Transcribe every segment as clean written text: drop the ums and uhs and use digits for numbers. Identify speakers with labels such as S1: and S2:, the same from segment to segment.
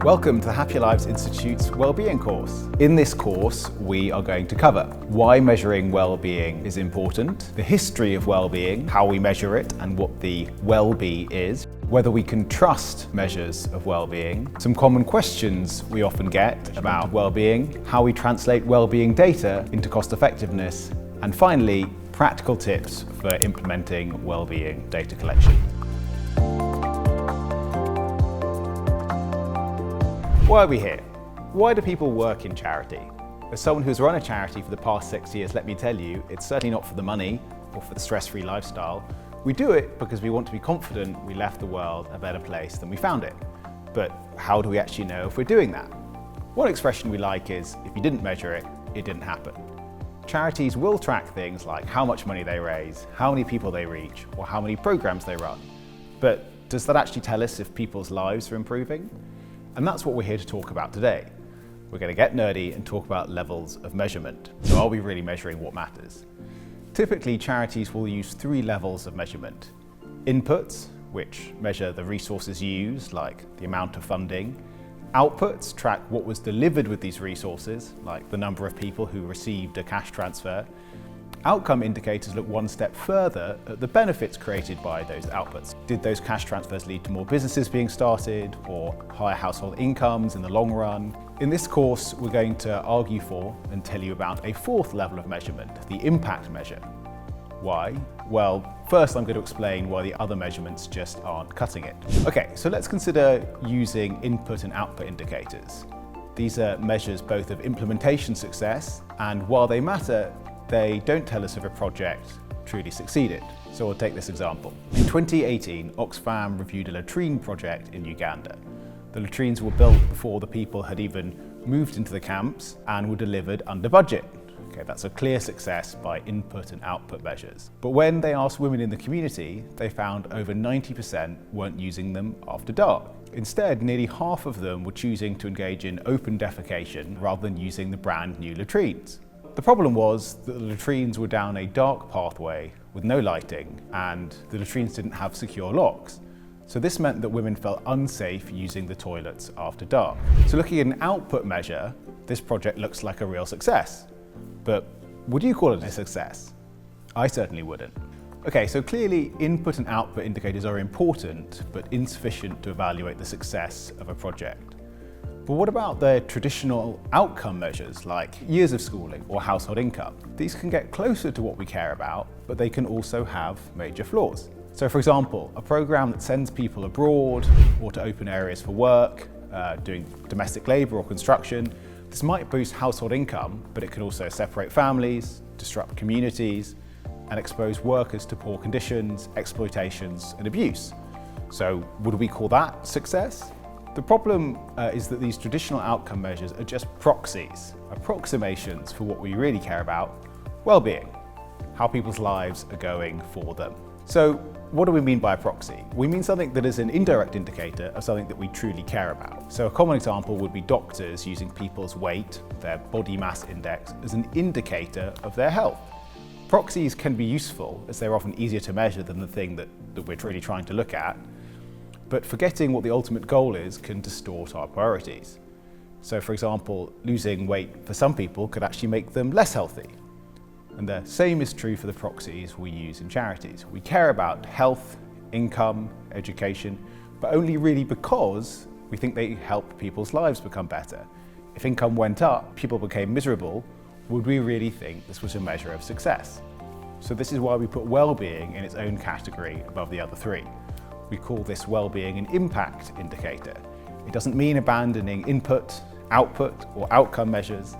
S1: Welcome to the Happier Lives Institute's Wellbeing course. In this course, we are going to cover why measuring well-being is important, the history of well-being, how we measure it and what the well-be is, whether we can trust measures of well-being, some common questions we often get about well-being, how we translate well-being data into cost-effectiveness, and finally, practical tips for implementing well-being data collection. Why are we here? Why do people work in charity? As someone who's run a charity for the past 6 years, let me tell you, it's certainly not for the money or for the stress-free lifestyle. We do it because we want to be confident we left the world a better place than we found it. But how do we actually know if we're doing that? One expression we like is, if you didn't measure it, it didn't happen. Charities will track things like how much money they raise, how many people they reach, or how many programs they run. But does that actually tell us if people's lives are improving? And that's what we're here to talk about today. We're going to get nerdy and talk about levels of measurement. So are we really measuring what matters? Typically, charities will use 3 levels of measurement. Inputs, which measure the resources used, like the amount of funding. Outputs track what was delivered with these resources, like the number of people who received a cash transfer. Outcome indicators look one step further at the benefits created by those outputs. Did those cash transfers lead to more businesses being started or higher household incomes in the long run? In this course, we're going to argue for and tell you about a 4th level of measurement, the impact measure. Why? Well, first I'm going to explain why the other measurements just aren't cutting it. Okay, so let's consider using input and output indicators. These are measures both of implementation success, and while they matter, they don't tell us if a project truly succeeded. So we'll take this example. In 2018, Oxfam reviewed a latrine project in Uganda. The latrines were built before the people had even moved into the camps and were delivered under budget. Okay, that's a clear success by input and output measures. But when they asked women in the community, they found over 90% weren't using them after dark. Instead, nearly half of them were choosing to engage in open defecation rather than using the brand new latrines. The problem was that the latrines were down a dark pathway with no lighting, and the latrines didn't have secure locks. So this meant that women felt unsafe using the toilets after dark. So looking at an output measure, this project looks like a real success. But would you call it a success? I certainly wouldn't. Okay, so clearly input and output indicators are important, but insufficient to evaluate the success of a project. But what about the traditional outcome measures like years of schooling or household income? These can get closer to what we care about, but they can also have major flaws. So for example, a program that sends people abroad or to open areas for work, doing domestic labor or construction, this might boost household income, but it can also separate families, disrupt communities, and expose workers to poor conditions, exploitations, and abuse. So would we call that success? The problem is that these traditional outcome measures are just proxies, approximations for what we really care about, well-being, how people's lives are going for them. So what do we mean by a proxy? We mean something that is an indirect indicator of something that we truly care about. So a common example would be doctors using people's weight, their body mass index, as an indicator of their health. Proxies can be useful as they're often easier to measure than the thing that we're really trying to look at. But forgetting what the ultimate goal is can distort our priorities. So for example, losing weight for some people could actually make them less healthy. And the same is true for the proxies we use in charities. We care about health, income, education, but only really because we think they help people's lives become better. If income went up, people became miserable, would we really think this was a measure of success? So this is why we put well-being in its own category above the other 3. We call this well-being an impact indicator. It doesn't mean abandoning input, output, or outcome measures.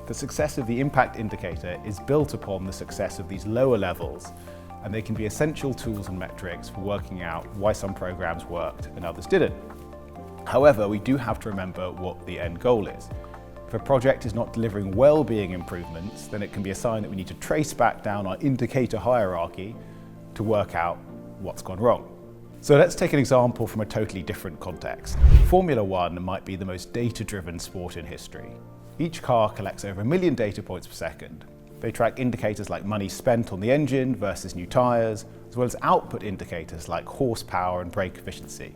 S1: The success of the impact indicator is built upon the success of these lower levels, and they can be essential tools and metrics for working out why some programs worked and others didn't. However, we do have to remember what the end goal is. If a project is not delivering well-being improvements, then it can be a sign that we need to trace back down our indicator hierarchy to work out what's gone wrong. So let's take an example from a totally different context. Formula One might be the most data-driven sport in history. Each car collects over 1 million data points per second. They track indicators like money spent on the engine versus new tyres, as well as output indicators like horsepower and brake efficiency.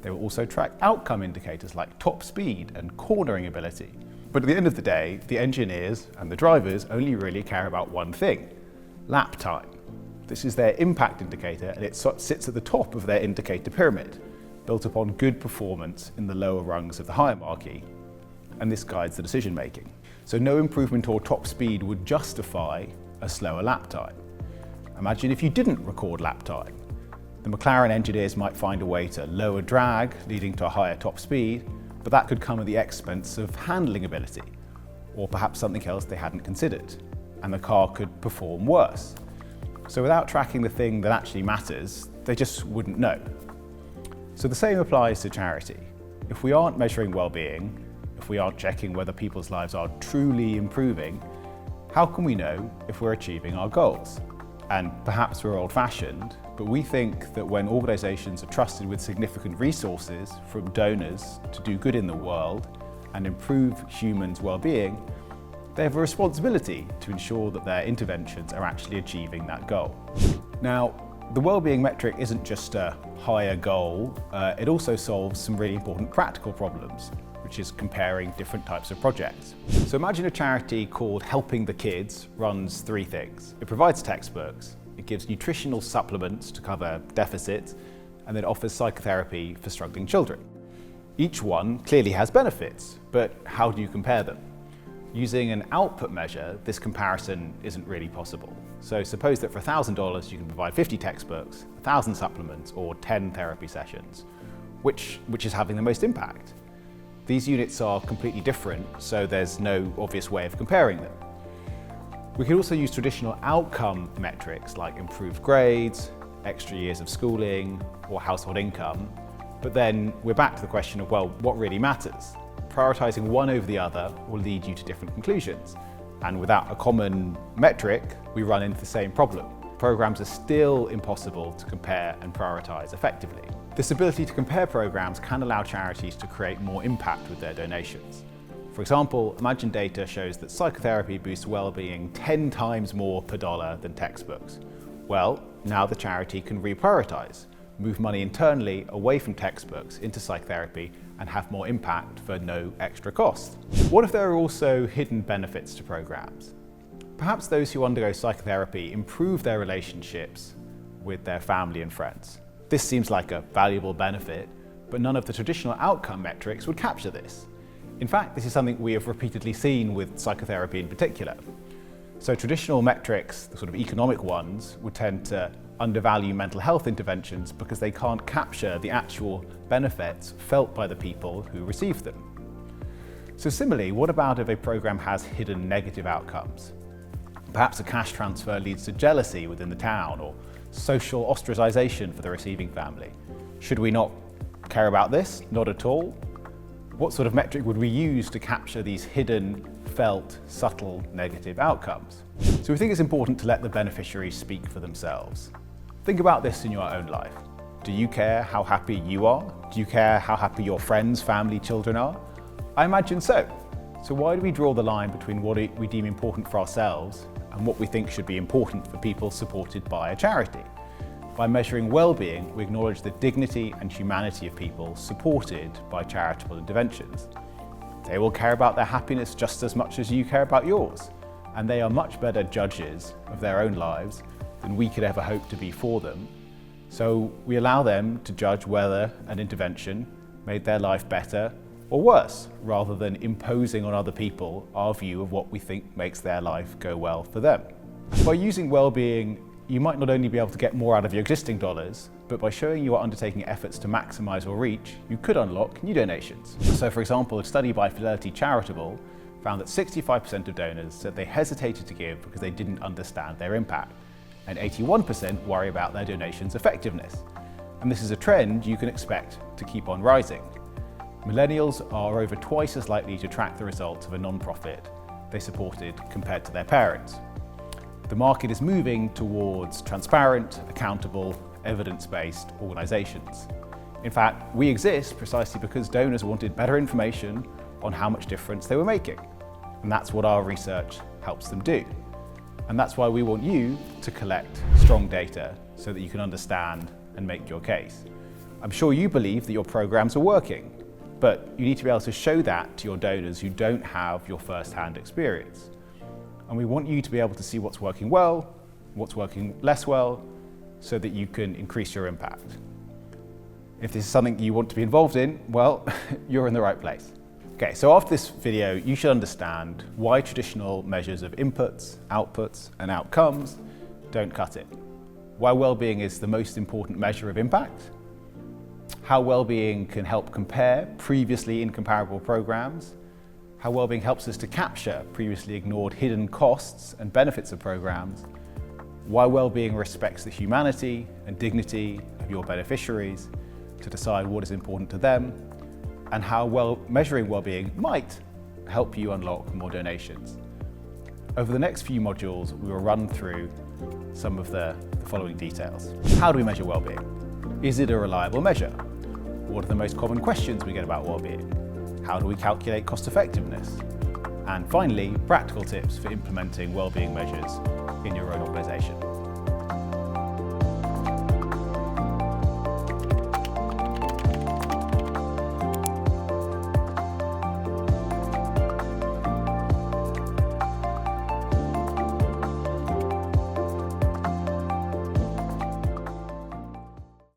S1: They will also track outcome indicators like top speed and cornering ability. But at the end of the day, the engineers and the drivers only really care about one thing: lap time. This is their impact indicator, and it sits at the top of their indicator pyramid, built upon good performance in the lower rungs of the hierarchy. And this guides the decision making. So no improvement or top speed would justify a slower lap time. Imagine if you didn't record lap time. The McLaren engineers might find a way to lower drag, leading to a higher top speed, but that could come at the expense of handling ability, or perhaps something else they hadn't considered, and the car could perform worse. So without tracking the thing that actually matters, they just wouldn't know. So the same applies to charity. If we aren't measuring well-being, if we aren't checking whether people's lives are truly improving, how can we know if we're achieving our goals? And perhaps we're old-fashioned, but we think that when organisations are trusted with significant resources from donors to do good in the world and improve humans' well-being, they have a responsibility to ensure that their interventions are actually achieving that goal. Now, the well-being metric isn't just a higher goal, it also solves some really important practical problems, which is comparing different types of projects. So imagine a charity called Helping the Kids runs three things. It provides textbooks, it gives nutritional supplements to cover deficits, and then offers psychotherapy for struggling children. Each one clearly has benefits, but how do you compare them? Using an output measure, this comparison isn't really possible. So suppose that for $1,000 you can provide 50 textbooks, 1,000 supplements, or 10 therapy sessions. Which is having the most impact? These units are completely different, so there's no obvious way of comparing them. We could also use traditional outcome metrics like improved grades, extra years of schooling, or household income, but then we're back to the question of, well, what really matters? Prioritising one over the other will lead you to different conclusions. And without a common metric, we run into the same problem. Programs are still impossible to compare and prioritise effectively. This ability to compare programs can allow charities to create more impact with their donations. For example, imagine data shows that psychotherapy boosts well-being 10 times more per dollar than textbooks. Well, now the charity can reprioritise, move money internally away from textbooks into psychotherapy and have more impact for no extra cost. What if there are also hidden benefits to programs? Perhaps those who undergo psychotherapy improve their relationships with their family and friends. This seems like a valuable benefit, but none of the traditional outcome metrics would capture this. In fact, this is something we have repeatedly seen with psychotherapy in particular. So traditional metrics, the sort of economic ones, would tend to undervalue mental health interventions because they can't capture the actual benefits felt by the people who receive them. So similarly, what about if a program has hidden negative outcomes? Perhaps a cash transfer leads to jealousy within the town or social ostracization for the receiving family. Should we not care about this? Not at all. What sort of metric would we use to capture these hidden, felt, subtle negative outcomes? So we think it's important to let the beneficiaries speak for themselves. Think about this in your own life. Do you care how happy you are? Do you care how happy your friends, family, children are? I imagine so. So why do we draw the line between what we deem important for ourselves and what we think should be important for people supported by a charity? By measuring well-being, we acknowledge the dignity and humanity of people supported by charitable interventions. They will care about their happiness just as much as you care about yours, and they are much better judges of their own lives than we could ever hope to be for them. So we allow them to judge whether an intervention made their life better or worse, rather than imposing on other people our view of what we think makes their life go well for them. By using well-being, you might not only be able to get more out of your existing dollars, but by showing you are undertaking efforts to maximise your reach, you could unlock new donations. So for example, a study by Fidelity Charitable found that 65% of donors said they hesitated to give because they didn't understand their impact, and 81% worry about their donations' effectiveness. And this is a trend you can expect to keep on rising. Millennials are over twice as likely to track the results of a non-profit they supported compared to their parents. The market is moving towards transparent, accountable, evidence-based organisations. In fact, we exist precisely because donors wanted better information on how much difference they were making. And that's what our research helps them do. And that's why we want you to collect strong data so that you can understand and make your case. I'm sure you believe that your programs are working, but you need to be able to show that to your donors who don't have your first-hand experience. And we want you to be able to see what's working well, what's working less well, so that you can increase your impact. If this is something you want to be involved in, well, you're in the right place. Okay, so after this video, you should understand why traditional measures of inputs, outputs, and outcomes don't cut it. Why well-being is the most important measure of impact, how well-being can help compare previously incomparable programs, how well-being helps us to capture previously ignored hidden costs and benefits of programs, why well-being respects the humanity and dignity of your beneficiaries to decide what is important to them, and how measuring well-being might help you unlock more donations. Over the next few modules, we will run through some of the following details. How do we measure well-being? Is it a reliable measure? What are the most common questions we get about well-being? How do we calculate cost effectiveness? And finally, practical tips for implementing well-being measures in your own organisation.